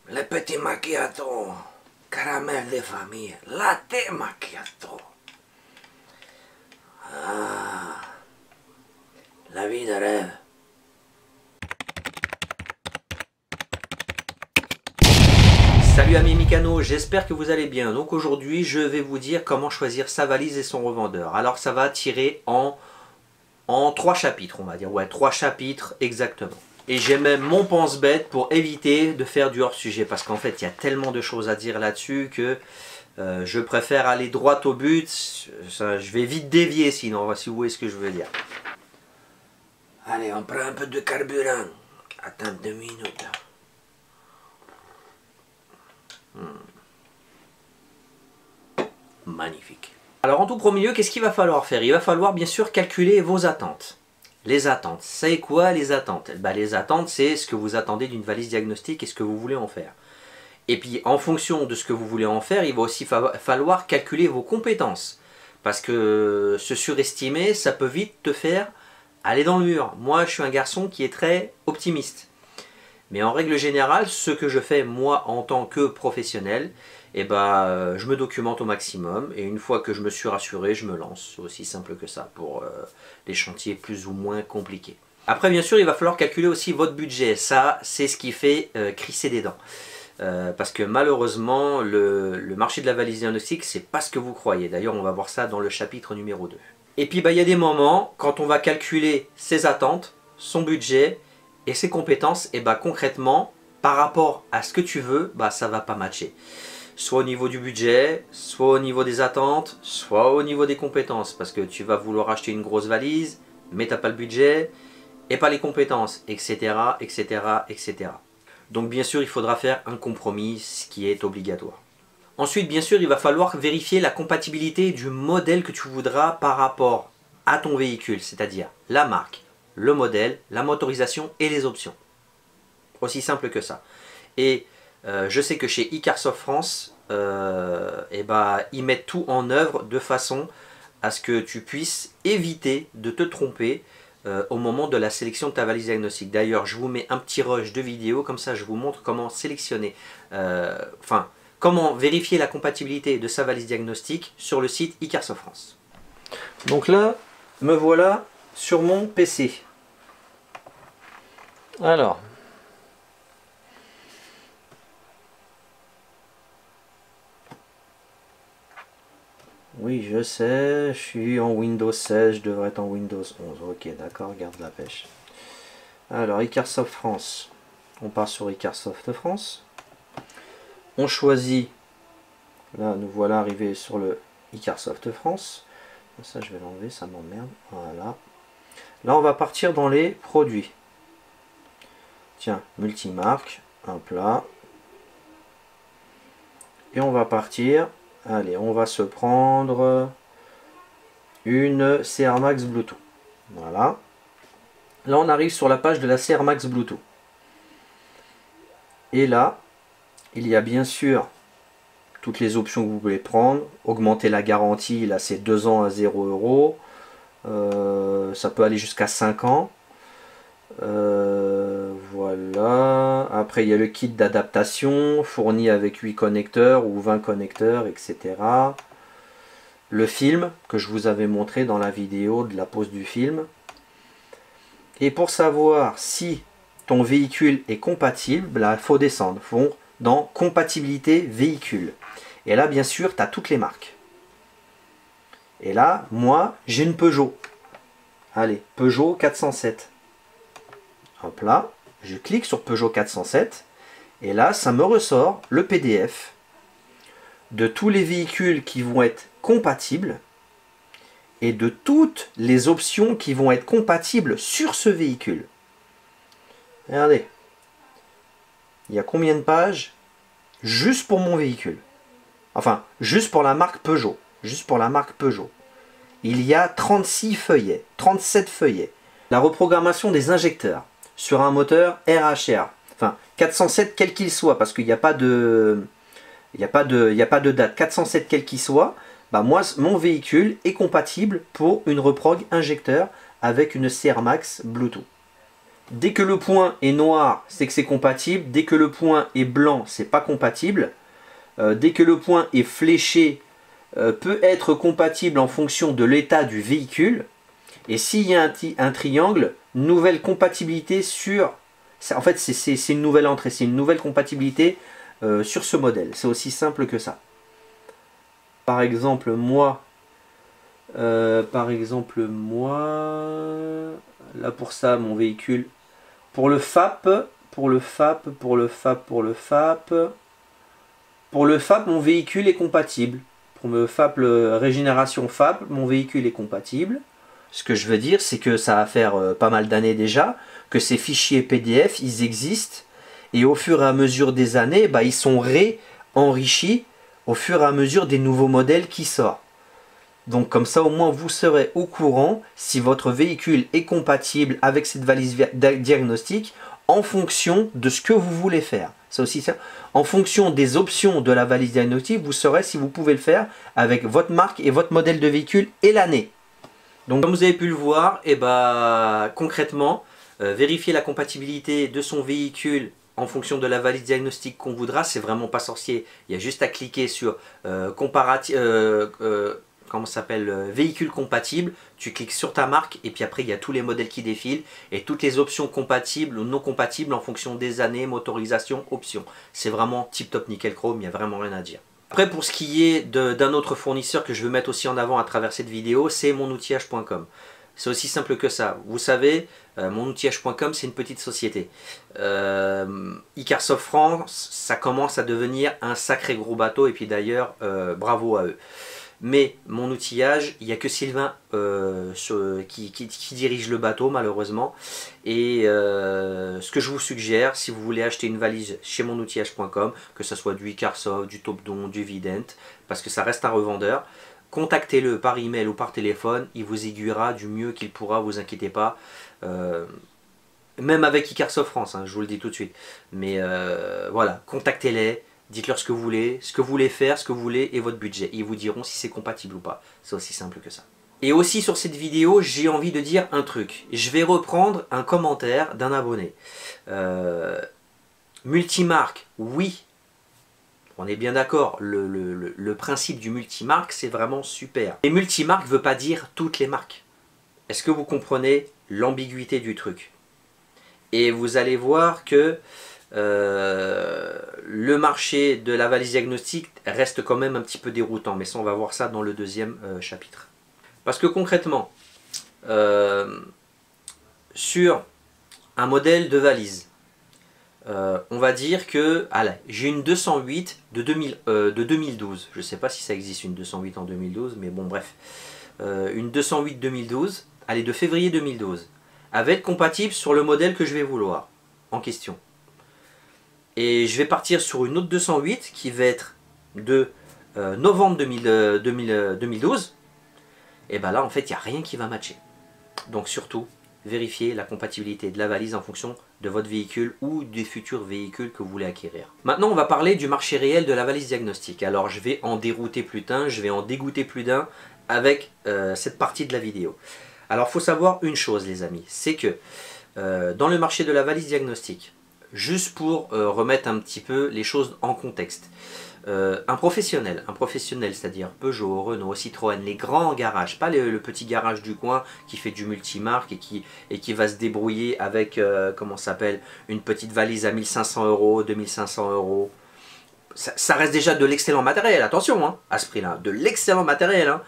Le petit macchiato, caramel de famille, latte macchiato. Ah, la vie de rêve. Salut amis Mikano, j'espère que vous allez bien. Donc aujourd'hui je vais vous dire comment choisir sa valise et son revendeur. Alors ça va tirer en 3 chapitres, on va dire. Ouais, 3 chapitres exactement. Et j'ai même mon pense-bête pour éviter de faire du hors-sujet. Parce qu'en fait, il y a tellement de choses à dire là-dessus que je préfère aller droit au but. Je vais vite dévier sinon, si vous voyez ce que je veux dire. Allez, on prend un peu de carburant. Attends 2 minutes. Magnifique. Alors en tout premier lieu, qu'est-ce qu'il va falloir faire? Il va falloir bien sûr calculer vos attentes. Les attentes, c'est quoi les attentes? Les attentes, c'est ce que vous attendez d'une valise diagnostique et ce que vous voulez en faire. Et puis en fonction de ce que vous voulez en faire, il va aussi falloir calculer vos compétences. Parce que se surestimer, ça peut vite te faire aller dans le mur. Moi, je suis un garçon qui est très optimiste. Mais en règle générale, ce que je fais moi en tant que professionnel, je me documente au maximum et une fois que je me suis rassuré, je me lance. C'est aussi simple que ça pour les chantiers plus ou moins compliqués. Après, bien sûr, il va falloir calculer aussi votre budget. Ça, c'est ce qui fait crisser des dents. Parce que malheureusement, le marché de la valise diagnostique, c'est pas ce que vous croyez. D'ailleurs, on va voir ça dans le chapitre numéro 2. Et puis, il y a des moments, quand on va calculer ses attentes, son budget et ses compétences, concrètement, par rapport à ce que tu veux, ça va pas matcher. Soit au niveau du budget, soit au niveau des attentes, soit au niveau des compétences. Parce que tu vas vouloir acheter une grosse valise, mais tu n'as pas le budget et pas les compétences, etc., etc., etc. Donc bien sûr, il faudra faire un compromis, ce qui est obligatoire. Ensuite, bien sûr, il va falloir vérifier la compatibilité du modèle que tu voudras par rapport à ton véhicule, c'est-à-dire la marque, le modèle, la motorisation et les options. Aussi simple que ça. Et je sais que chez Icarsoft France, ils mettent tout en œuvre de façon à ce que tu puisses éviter de te tromper au moment de la sélection de ta valise diagnostique. D'ailleurs, je vous mets un petit rush de vidéo, comme ça je vous montre comment sélectionner, comment vérifier la compatibilité de sa valise diagnostique sur le site Icarsoft France. Donc là, me voilà sur mon PC. Alors, oui, je sais, je suis en Windows 16, je devrais être en Windows 11. Ok, d'accord, garde la pêche. Alors, Icarsoft France. On part sur Icarsoft France. On choisit. Là, nous voilà arrivés sur le Icarsoft France. Ça, je vais l'enlever, ça m'emmerde. Voilà. Là, on va partir dans les produits. Tiens, multimarque, un plat. Et on va partir. Allez, on va se prendre une CR Max Bluetooth. Voilà. Là, on arrive sur la page de la CR Max Bluetooth. Et là, il y a bien sûr toutes les options que vous pouvez prendre. Augmenter la garantie, là c'est 2 ans à 0 €. Ça peut aller jusqu'à 5 ans. Voilà. Après, il y a le kit d'adaptation fourni avec 8 connecteurs ou 20 connecteurs, etc. Le film que je vous avais montré dans la vidéo de la pose du film. Et pour savoir si ton véhicule est compatible, il faut descendre dans compatibilité véhicule. Et là, bien sûr, tu as toutes les marques. Et là, moi, j'ai une Peugeot. Allez, Peugeot 407. Hop là, je clique sur Peugeot 407. Et là, ça me ressort le PDF de tous les véhicules qui vont être compatibles et de toutes les options qui vont être compatibles sur ce véhicule. Regardez. Il y a combien de pages juste pour mon véhicule? Enfin, juste pour la marque Peugeot. Juste pour la marque Peugeot. Il y a 36 feuillets, 37 feuillets. La reprogrammation des injecteurs sur un moteur RHR. Enfin, 407 quel qu'il soit, parce qu'il n'y a pas de... Il n'y a pas de date. 407 quel qu'il soit, moi, mon véhicule est compatible pour une reprog injecteur avec une CR Max Bluetooth. Dès que le point est noir, c'est que c'est compatible. Dès que le point est blanc, c'est pas compatible. Dès que le point est fléché, peut être compatible en fonction de l'état du véhicule. Et s'il y a un triangle, nouvelle compatibilité sur... En fait, c'est une nouvelle entrée, c'est une nouvelle compatibilité sur ce modèle. C'est aussi simple que ça. Par exemple, moi, là pour ça, mon véhicule, pour le FAP, mon véhicule est compatible. Pour le FAP, régénération FAP, mon véhicule est compatible. Ce que je veux dire, c'est que ça va faire pas mal d'années déjà, que ces fichiers PDF, ils existent, et au fur et à mesure des années, bah, ils sont réenrichis au fur et à mesure des nouveaux modèles qui sortent. Donc comme ça, au moins, vous serez au courant si votre véhicule est compatible avec cette valise diagnostique en fonction de ce que vous voulez faire. C'est aussi ça. En fonction des options de la valise diagnostique, vous saurez si vous pouvez le faire avec votre marque et votre modèle de véhicule et l'année. Donc comme vous avez pu le voir, et concrètement, vérifier la compatibilité de son véhicule en fonction de la valise diagnostique qu'on voudra, c'est vraiment pas sorcier. Il y a juste à cliquer sur véhicule compatible, tu cliques sur ta marque et puis après il y a tous les modèles qui défilent et toutes les options compatibles ou non compatibles en fonction des années, motorisation, options. C'est vraiment tip top nickel chrome, il n'y a vraiment rien à dire. Après, pour ce qui est d'un autre fournisseur que je veux mettre aussi en avant à travers cette vidéo, c'est monoutillage.com. C'est aussi simple que ça. Vous savez, monoutillage.com, c'est une petite société. Icarsoft France, ça commence à devenir un sacré gros bateau et puis d'ailleurs, bravo à eux. Mais mon outillage, il n'y a que Sylvain qui dirige le bateau malheureusement. Et ce que je vous suggère, si vous voulez acheter une valise chez monoutillage.com, que ce soit du Icarsoft, du Topdon, du Vident, parce que ça reste un revendeur, contactez-le par email ou par téléphone, il vous aiguillera du mieux qu'il pourra, vous inquiétez pas. Même avec Icarsoft France, hein, je vous le dis tout de suite. Mais voilà, contactez-les. Dites-leur ce que vous voulez faire, ce que vous voulez et votre budget. Ils vous diront si c'est compatible ou pas. C'est aussi simple que ça. Et aussi sur cette vidéo, j'ai envie de dire un truc. Je vais reprendre un commentaire d'un abonné. Multimarque, oui. On est bien d'accord, le principe du multimarque, c'est vraiment super. Et multimarque ne veut pas dire toutes les marques. Est-ce que vous comprenez l'ambiguïté du truc? Et vous allez voir que le marché de la valise diagnostique reste quand même un petit peu déroutant, mais ça on va voir ça dans le deuxième chapitre. Parce que concrètement, sur un modèle de valise, on va dire que j'ai une 208 de 2012. Je ne sais pas si ça existe une 208 en 2012, mais bon bref. Une 208 2012, elle est de février 2012. Elle va être compatible sur le modèle que je vais vouloir en question. Et je vais partir sur une autre 208 qui va être de novembre 2012. Et bien là, en fait, il n'y a rien qui va matcher. Donc surtout, vérifiez la compatibilité de la valise en fonction de votre véhicule ou des futurs véhicules que vous voulez acquérir. Maintenant, on va parler du marché réel de la valise diagnostique. Alors, je vais en dérouter plus d'un, je vais en dégoûter plus d'un avec cette partie de la vidéo. Alors, il faut savoir une chose, les amis, c'est que dans le marché de la valise diagnostique, juste pour remettre un petit peu les choses en contexte. Un professionnel, c'est-à-dire Peugeot, Renault, Citroën, les grands garages, pas le petit garage du coin qui fait du multimarque et qui va se débrouiller avec, comment ça s'appelle, une petite valise à 1500 €, 2500 €. Ça reste déjà de l'excellent matériel, attention, hein, à ce prix-là, de l'excellent matériel. Hein.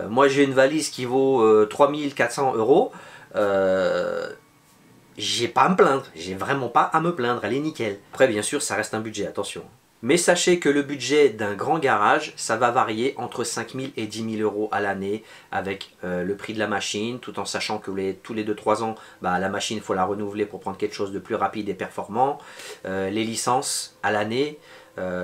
Moi j'ai une valise qui vaut 3400 €. J'ai pas à me plaindre, j'ai vraiment pas à me plaindre, elle est nickel. Après bien sûr ça reste un budget, attention. Mais sachez que le budget d'un grand garage, ça va varier entre 5 000 et 10 000 € à l'année avec le prix de la machine, tout en sachant que tous les 2-3 ans, la machine il faut la renouveler pour prendre quelque chose de plus rapide et performant. Les licences à l'année,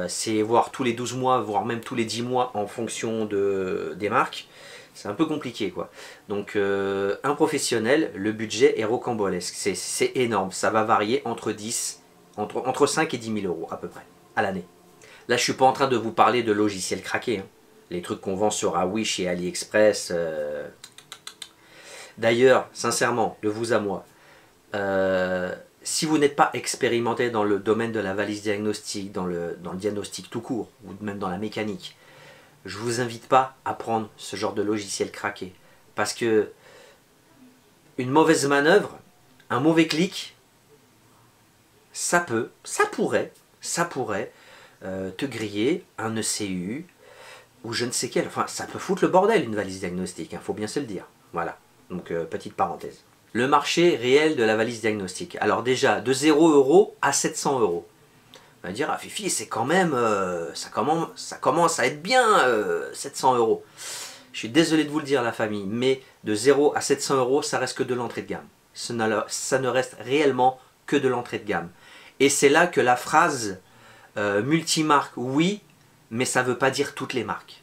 c'est voire tous les 12 mois, voire même tous les 10 mois en fonction des marques. C'est un peu compliqué quoi. Donc un professionnel, le budget est rocambolesque. C'est énorme. Ça va varier entre 5 et 10 000 € à peu près à l'année. Là je suis pas en train de vous parler de logiciels craqués. Hein. Les trucs qu'on vend sur Wish et AliExpress. D'ailleurs, sincèrement, de vous à moi, Si vous n'êtes pas expérimenté dans le domaine de la valise diagnostic, dans le diagnostic tout court, ou même dans la mécanique, je ne vous invite pas à prendre ce genre de logiciel craqué. Parce que une mauvaise manœuvre, un mauvais clic, ça pourrait te griller un ECU ou je ne sais quel. Enfin, ça peut foutre le bordel une valise diagnostique, faut bien se le dire. Voilà, donc petite parenthèse. Le marché réel de la valise diagnostique. Alors déjà, de 0 € à 700 €. On va dire, ah Fifi, c'est quand même, ça commence à être bien, 700 €. Je suis désolé de vous le dire, la famille, mais de 0 à 700 €, ça reste que de l'entrée de gamme. Ça ne reste réellement que de l'entrée de gamme. Et c'est là que la phrase multimarque, oui, mais ça ne veut pas dire toutes les marques.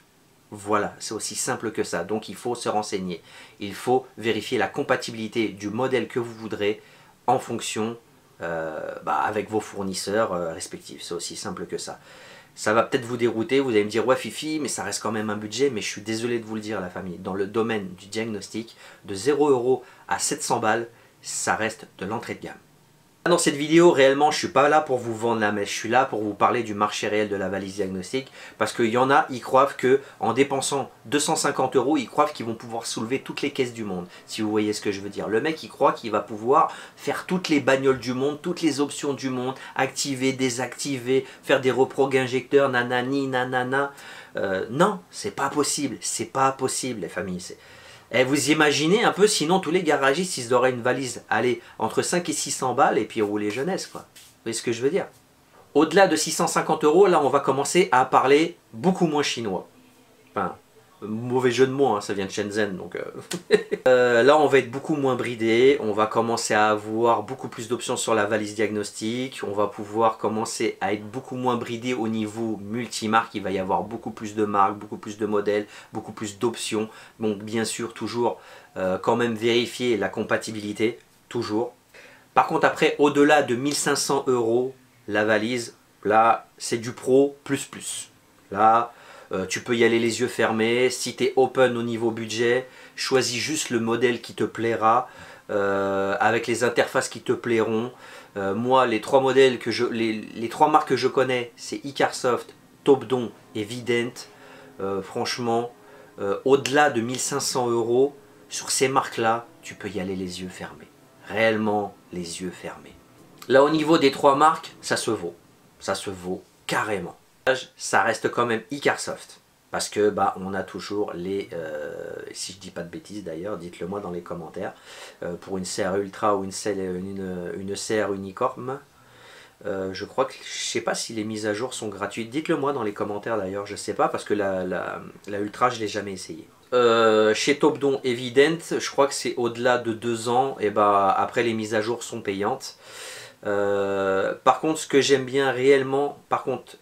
Voilà, c'est aussi simple que ça. Donc il faut se renseigner. Il faut vérifier la compatibilité du modèle que vous voudrez en fonction avec vos fournisseurs respectifs. C'est aussi simple que ça. Ça va peut-être vous dérouter, vous allez me dire ouais Fifi, mais ça reste quand même un budget, mais je suis désolé de vous le dire la famille. Dans le domaine du diagnostic, de 0 € à 700 balles, ça reste de l'entrée de gamme. Dans cette vidéo, réellement, je ne suis pas là pour vous vendre la mèche, je suis là pour vous parler du marché réel de la valise diagnostique, parce qu'il y en a, ils croient qu'en dépensant 250 €, ils croient qu'ils vont pouvoir soulever toutes les caisses du monde, si vous voyez ce que je veux dire. Le mec, il croit qu'il va pouvoir faire toutes les bagnoles du monde, toutes les options du monde, activer, désactiver, faire des reprog injecteurs, nanani, nanana. Non, c'est pas possible, les familles. Et vous imaginez un peu, sinon tous les garagistes, ils auraient une valise, allez, entre 5 et 600 balles, et puis rouler jeunesse, quoi. Vous voyez ce que je veux dire? Au-delà de 650 €, là, on va commencer à parler beaucoup moins chinois. Enfin, mauvais jeu de mots, hein, ça vient de Shenzhen, donc... là, on va être beaucoup moins bridé, on va commencer à avoir beaucoup plus d'options sur la valise diagnostique, on va pouvoir commencer à être beaucoup moins bridé au niveau multimarque, il va y avoir beaucoup plus de marques, beaucoup plus de modèles, beaucoup plus d'options. Donc bien sûr, toujours quand même vérifier la compatibilité, toujours. Par contre, après, au-delà de 1500 €, la valise, là, c'est du pro plus. Là... tu peux y aller les yeux fermés. Si tu es open au niveau budget, choisis juste le modèle qui te plaira, avec les interfaces qui te plairont. Moi, les trois modèles les trois marques que je connais, c'est Icarsoft, Topdon et Vident. Franchement, au-delà de 1500 €, sur ces marques-là, tu peux y aller les yeux fermés. Réellement, les yeux fermés. Là, au niveau des trois marques, ça se vaut. Ça se vaut carrément. Ça reste quand même Icarsoft, parce que on a toujours les, si je dis pas de bêtises d'ailleurs, dites-le moi dans les commentaires, pour une CR Ultra ou une CR Unicorn, je crois que, je sais pas si les mises à jour sont gratuites, dites-le moi dans les commentaires d'ailleurs, je sais pas, parce que la Ultra je l'ai jamais essayé. Chez Topdon Evident, je crois que c'est au-delà de 2 ans, et après les mises à jour sont payantes. Par contre, ce que j'aime bien réellement, par contre,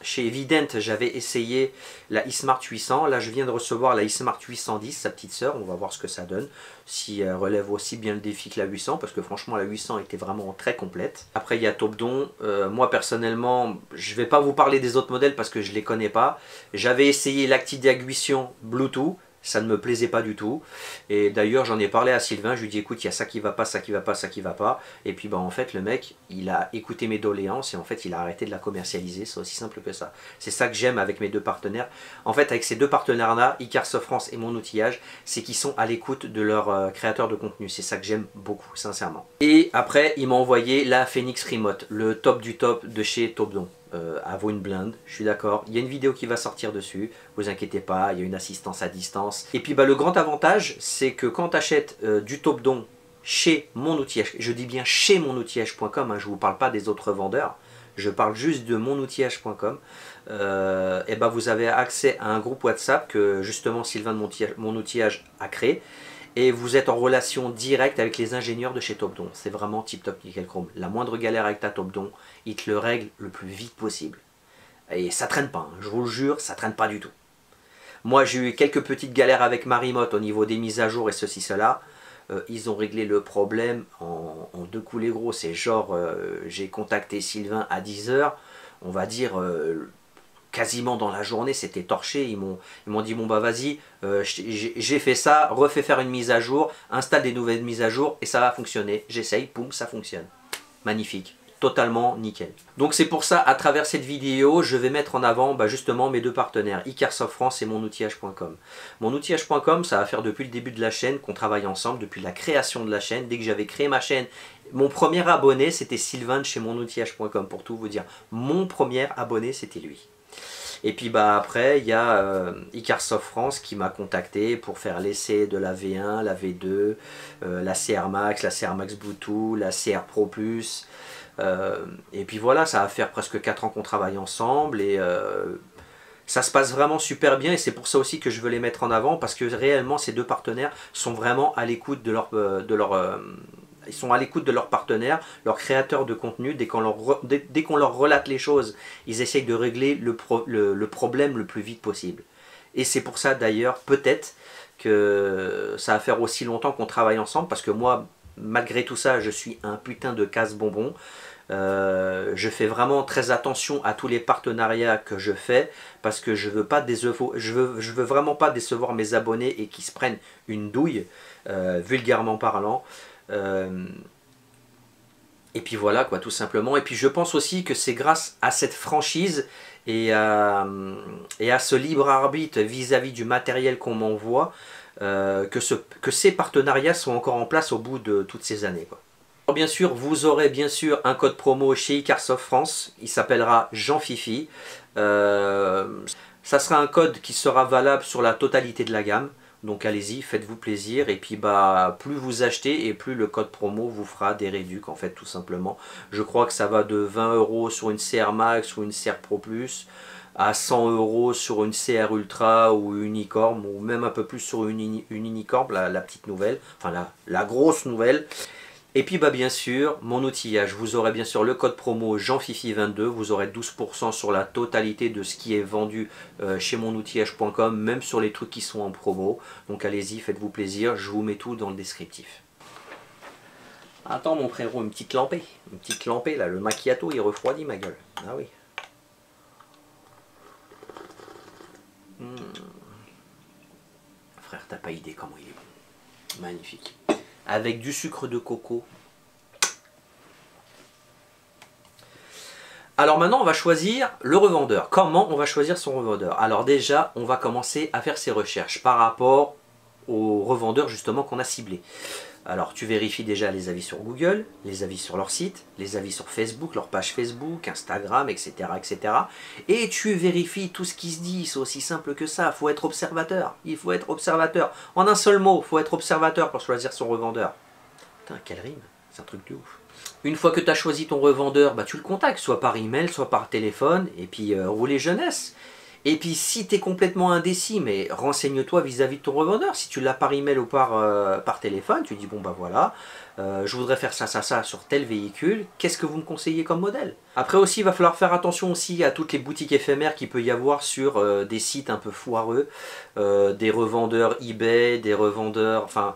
chez Evident, j'avais essayé la eSmart 800. Là, je viens de recevoir la eSmart 810, sa petite sœur. On va voir ce que ça donne, si elle relève aussi bien le défi que la 800, parce que franchement, la 800 était vraiment très complète. Après, il y a Topdon. Moi, personnellement, je ne vais pas vous parler des autres modèles parce que je ne les connais pas. J'avais essayé l'ActiDiaguition Bluetooth. Ça ne me plaisait pas du tout. Et d'ailleurs, j'en ai parlé à Sylvain. Je lui ai dit, écoute, il y a ça qui va pas, ça qui va pas, ça qui va pas. Et puis, en fait, le mec, il a écouté mes doléances et en fait, il a arrêté de la commercialiser. C'est aussi simple que ça. C'est ça que j'aime avec mes deux partenaires. En fait, avec ces deux partenaires-là, Icarsoft France et Mon Outillage, c'est qu'ils sont à l'écoute de leurs créateurs de contenu. C'est ça que j'aime beaucoup, sincèrement. Et après, il m'a envoyé la Phoenix Remote, le top du top de chez Topdon. À vaut une blinde, je suis d'accord. Il y a une vidéo qui va sortir dessus, vous inquiétez pas, il y a une assistance à distance. Et puis le grand avantage, c'est que quand tu achètes du Topdon chez Mon Outillage, je dis bien chez monoutillage.com, je ne vous parle pas des autres vendeurs, je parle juste de monoutillage.com, et vous avez accès à un groupe WhatsApp que justement Sylvain de Mon Outillage a créé. Et vous êtes en relation directe avec les ingénieurs de chez Topdon. C'est vraiment tip top nickel chrome. La moindre galère avec ta Topdon, ils te le règlent le plus vite possible. Et ça traîne pas, je vous le jure, ça traîne pas du tout. Moi j'ai eu quelques petites galères avec ma remote au niveau des mises à jour et ceci, cela. Ils ont réglé le problème en 2 coups les gros. C'est genre, j'ai contacté Sylvain à 10 h, on va dire quasiment dans la journée, c'était torché. Ils m'ont dit, bon bah vas-y, j'ai fait ça, refais faire une mise à jour, installe des nouvelles mises à jour et ça va fonctionner. J'essaye, poum, ça fonctionne. Magnifique. Totalement nickel. Donc c'est pour ça, à travers cette vidéo, je vais mettre en avant justement mes deux partenaires, Icarsoft France et monoutillage.com. Monoutillage.com, ça va faire depuis le début de la chaîne qu'on travaille ensemble, depuis la création de la chaîne. Dès que j'avais créé ma chaîne, mon premier abonné, c'était Sylvain de chez monoutillage.com, pour tout vous dire. Mon premier abonné, c'était lui. Et puis après, il y a Icarsoft France qui m'a contacté pour faire l'essai de la V1, la V2, la CR Max, la CR Max Bluetooth, la CR Pro Plus. Et puis voilà, ça va faire presque 4 ans qu'on travaille ensemble et ça se passe vraiment super bien et c'est pour ça aussi que je veux les mettre en avant parce que réellement ces deux partenaires sont vraiment à l'écoute de ils sont à l'écoute de leurs partenaires, leurs créateurs de contenu. Dès qu'on leur relate les choses, ils essayent de régler le problème le plus vite possible. Et c'est pour ça d'ailleurs peut-être que ça va faire aussi longtemps qu'on travaille ensemble parce que moi, malgré tout ça, je suis un putain de casse-bonbon. Je fais vraiment très attention à tous les partenariats que je fais parce que je veux vraiment pas décevoir mes abonnés et qu'ils se prennent une douille, vulgairement parlant. Et puis voilà quoi, tout simplement. Et puis je pense aussi que c'est grâce à cette franchise et à ce libre arbitre vis-à-vis du matériel qu'on m'envoie que ces partenariats sont encore en place au bout de toutes ces années quoi. Alors bien sûr, vous aurez bien sûr un code promo chez Icarsoft France, il s'appellera Jean Fifi. Ça sera un code qui sera valable sur la totalité de la gamme. Donc allez-y, faites-vous plaisir et puis plus vous achetez et plus le code promo vous fera des réducs en fait tout simplement. Je crois que ça va de 20 € sur une CR Max ou une CR Pro Plus à 100 € sur une CR Ultra ou une Unicorn ou même un peu plus sur une Unicorn, la petite nouvelle, enfin la grosse nouvelle. Et puis bien sûr, mon outillage, vous aurez bien sûr le code promo JeanFifi22, vous aurez 12% sur la totalité de ce qui est vendu chez monoutillage.com, même sur les trucs qui sont en promo. Donc allez-y, faites-vous plaisir, je vous mets tout dans le descriptif. Attends mon frérot, une petite lampée là, le macchiato il refroidit ma gueule. Ah oui. Frère, t'as pas idée comment il est bon. Magnifique. Avec du sucre de coco. Alors maintenant on va choisir le revendeur. Comment on va choisir son revendeur? Alors déjà on va commencer à faire ses recherches par rapport aux revendeurs justement qu'on a ciblés. Alors tu vérifies déjà les avis sur Google, les avis sur leur site, les avis sur Facebook, leur page Facebook, Instagram, etc. etc. Et tu vérifies tout ce qui se dit, c'est aussi simple que ça, il faut être observateur. Il faut être observateur. En un seul mot, il faut être observateur pour choisir son revendeur. Putain, quelle rime, c'est un truc de ouf. Une fois que tu as choisi ton revendeur, tu le contactes, soit par email, soit par téléphone, et puis rouler jeunesse. Et puis si tu es complètement indécis, mais renseigne-toi vis-à-vis de ton revendeur. Si tu l'as par email ou par téléphone, tu dis bon voilà, je voudrais faire ça sur tel véhicule, qu'est-ce que vous me conseillez comme modèle? Après aussi, il va falloir faire attention aussi à toutes les boutiques éphémères qu'il peut y avoir sur des sites un peu foireux, des revendeurs eBay, des revendeurs, enfin...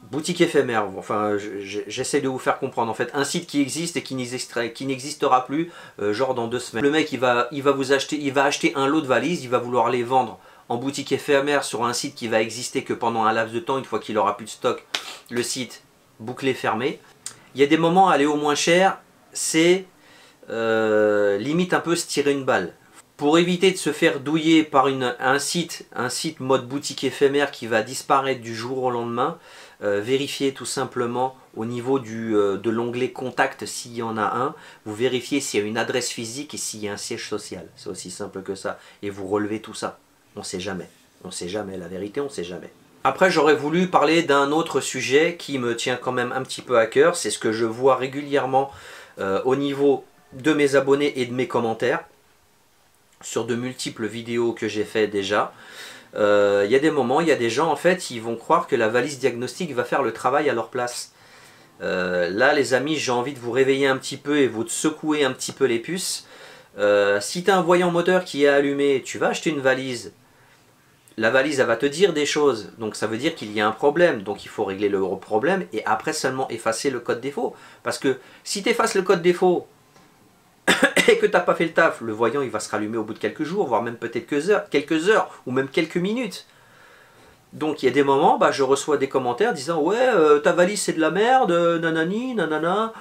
Boutique éphémère, enfin j'essaie de vous faire comprendre en fait un site qui existe et qui n'existera plus genre dans 2 semaines. Le mec il va acheter un lot de valises, il va vouloir les vendre en boutique éphémère sur un site qui va exister que pendant un laps de temps, une fois qu'il aura plus de stock, le site bouclé fermé. Il y a des moments aller au moins cher, c'est limite un peu se tirer une balle. Pour éviter de se faire douiller par un site mode boutique éphémère qui va disparaître du jour au lendemain, vérifiez tout simplement au niveau de l'onglet contact s'il y en a un, vous vérifiez s'il y a une adresse physique et s'il y a un siège social. C'est aussi simple que ça. Et vous relevez tout ça. On ne sait jamais. On ne sait jamais. La vérité, on ne sait jamais. Après, j'aurais voulu parler d'un autre sujet qui me tient quand même un petit peu à cœur. C'est ce que je vois régulièrement au niveau de mes abonnés et de mes commentaires sur de multiples vidéos que j'ai fait déjà. Il y a des moments, il y a des gens en fait, ils vont croire que la valise diagnostique va faire le travail à leur place. Là les amis, j'ai envie de vous réveiller un petit peu et vous secouer un petit peu les puces. Si tu as un voyant moteur qui est allumé, tu vas acheter une valise. La valise, elle va te dire des choses, donc ça veut dire qu'il y a un problème, donc il faut régler le problème et après seulement effacer le code défaut. Parce que si tu effaces le code défaut et que tu n'as pas fait le taf, le voyant il va se rallumer au bout de quelques jours, voire même peut-être quelques heures, ou même quelques minutes. Donc il y a des moments, bah, je reçois des commentaires disant ouais ta valise c'est de la merde, nanani, nanana,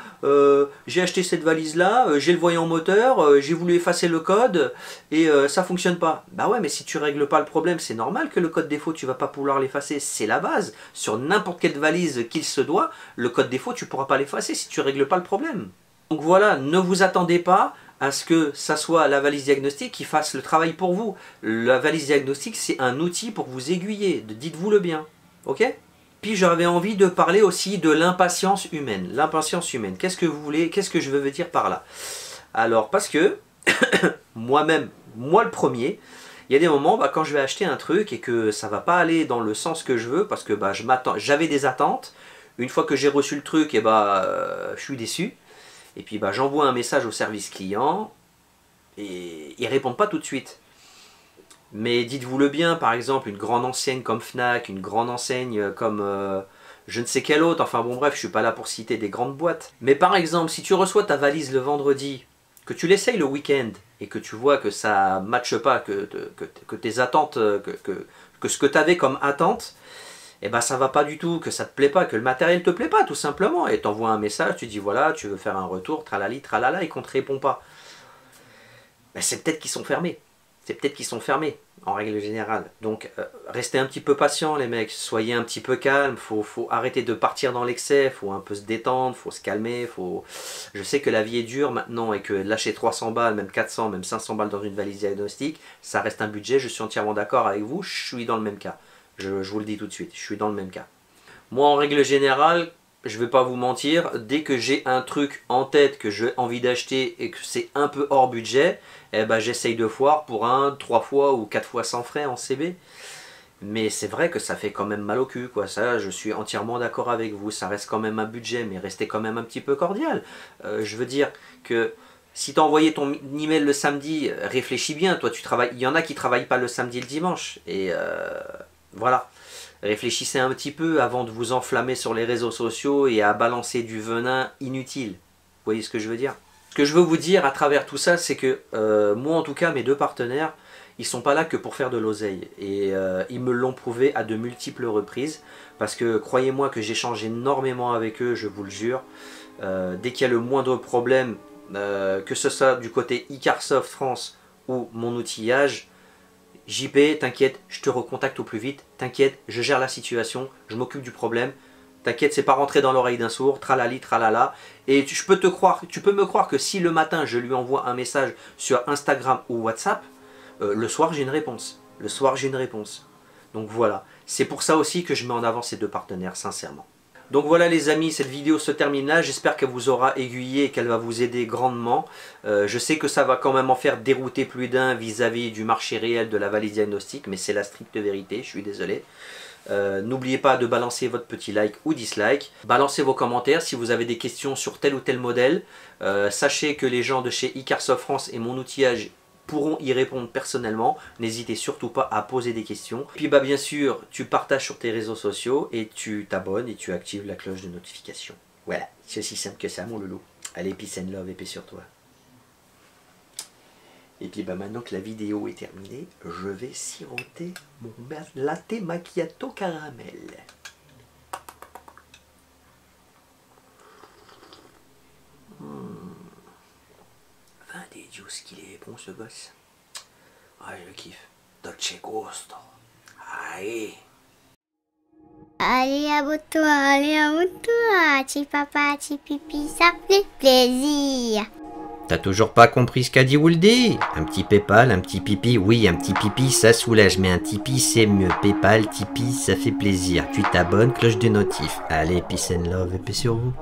j'ai acheté cette valise là, j'ai le voyant moteur, j'ai voulu effacer le code et ça fonctionne pas. Bah ouais, mais si tu règles pas le problème, c'est normal que le code défaut tu vas pas pouvoir l'effacer, c'est la base. Sur n'importe quelle valise qu'il se doit, le code défaut tu pourras pas l'effacer si tu règles pas le problème. Donc voilà, ne vous attendez pas à ce que ça soit la valise diagnostic qui fasse le travail pour vous. La valise diagnostic, c'est un outil pour vous aiguiller, dites-vous le bien. Ok? Puis j'avais envie de parler aussi de l'impatience humaine. L'impatience humaine, qu'est-ce que vous voulez, qu'est-ce que je veux dire par là? Alors, parce que, moi-même, moi le premier, il y a des moments, bah, quand je vais acheter un truc et que ça ne va pas aller dans le sens que je veux, parce que bah, j'avais des attentes, une fois que j'ai reçu le truc, et bah, je suis déçu. Et puis bah, j'envoie un message au service client et ils ne répondent pas tout de suite. Mais dites-vous le bien, par exemple, une grande enseigne comme Fnac, une grande enseigne comme je ne sais quelle autre, enfin bon bref, je ne suis pas là pour citer des grandes boîtes. Mais par exemple, si tu reçois ta valise le vendredi, que tu l'essayes le week-end et que tu vois que ça ne matche pas, que tes attentes, que ce que tu avais comme attente, et ben ça va pas du tout, que ça te plaît pas, que le matériel te plaît pas tout simplement, et t'envoies un message, tu dis voilà, tu veux faire un retour, tralali, tralala, et qu'on te répond pas. Ben, c'est peut-être qu'ils sont fermés, c'est peut-être qu'ils sont fermés, en règle générale. Donc restez un petit peu patient les mecs, soyez un petit peu calme, faut arrêter de partir dans l'excès, faut un peu se détendre, faut se calmer, je sais que la vie est dure maintenant, et que lâcher 300 balles, même 400, même 500 balles dans une valise diagnostique, ça reste un budget, je suis entièrement d'accord avec vous, je suis dans le même cas. Je vous le dis tout de suite, je suis dans le même cas. Moi, en règle générale, je ne vais pas vous mentir, dès que j'ai un truc en tête que j'ai envie d'acheter et que c'est un peu hors budget, eh ben, j'essaye 2 fois pour 1, 3 fois ou 4 fois sans frais en CB. Mais c'est vrai que ça fait quand même mal au cul, quoi. Ça, je suis entièrement d'accord avec vous. Ça reste quand même un budget, mais restez quand même un petit peu cordial. Je veux dire que si tu as envoyé ton email le samedi, réfléchis bien. Toi, tu travailles. Il y en a qui ne travaillent pas le samedi et le dimanche. Et voilà, réfléchissez un petit peu avant de vous enflammer sur les réseaux sociaux et à balancer du venin inutile. Vous voyez ce que je veux dire? Ce que je veux vous dire à travers tout ça, c'est que moi en tout cas, mes 2 partenaires, ils sont pas là que pour faire de l'oseille. Et ils me l'ont prouvé à de multiples reprises. Parce que croyez-moi que j'échange énormément avec eux, je vous le jure. Dès qu'il y a le moindre problème, que ce soit du côté Icarsoft France ou mon outillage, JP, t'inquiète, je te recontacte au plus vite, t'inquiète, je gère la situation, je m'occupe du problème, t'inquiète, c'est pas rentré dans l'oreille d'un sourd, tralali, tralala, et tu peux me croire que si le matin je lui envoie un message sur Instagram ou WhatsApp, le soir j'ai une réponse, donc voilà, c'est pour ça aussi que je mets en avant ces 2 partenaires, sincèrement. Donc voilà les amis, cette vidéo se termine là, j'espère qu'elle vous aura aiguillé et qu'elle va vous aider grandement. Je sais que ça va quand même en faire dérouter plus d'un vis-à-vis du marché réel de la valise diagnostique, mais c'est la stricte vérité, je suis désolé. N'oubliez pas de balancer votre petit like ou dislike, balancez vos commentaires si vous avez des questions sur tel ou tel modèle. Sachez que les gens de chez Icarsoft France et mon outillage pourront y répondre personnellement. N'hésitez surtout pas à poser des questions. Puis bah bien sûr, tu partages sur tes réseaux sociaux et tu t'abonnes et tu actives la cloche de notification. Voilà, c'est aussi simple que ça mon loulou. Allez, peace and love et paix sur toi. Et puis bah maintenant que la vidéo est terminée, je vais siroter mon latte macchiato caramel. Des juice qu'il est bon ce gosse. Ah, je le kiffe. Dolce Gusto. Aïe. Allez, abonne-toi, petit papa, petit pipi, ça fait plaisir. T'as toujours pas compris ce qu'a dit Wooldy? Un petit Paypal, un petit pipi, oui, un petit pipi, ça soulage, mais un Tipeee, c'est mieux. Paypal, Tipeee, ça fait plaisir. Tu t'abonnes, cloche de notif. Allez, peace and love et paix sur vous.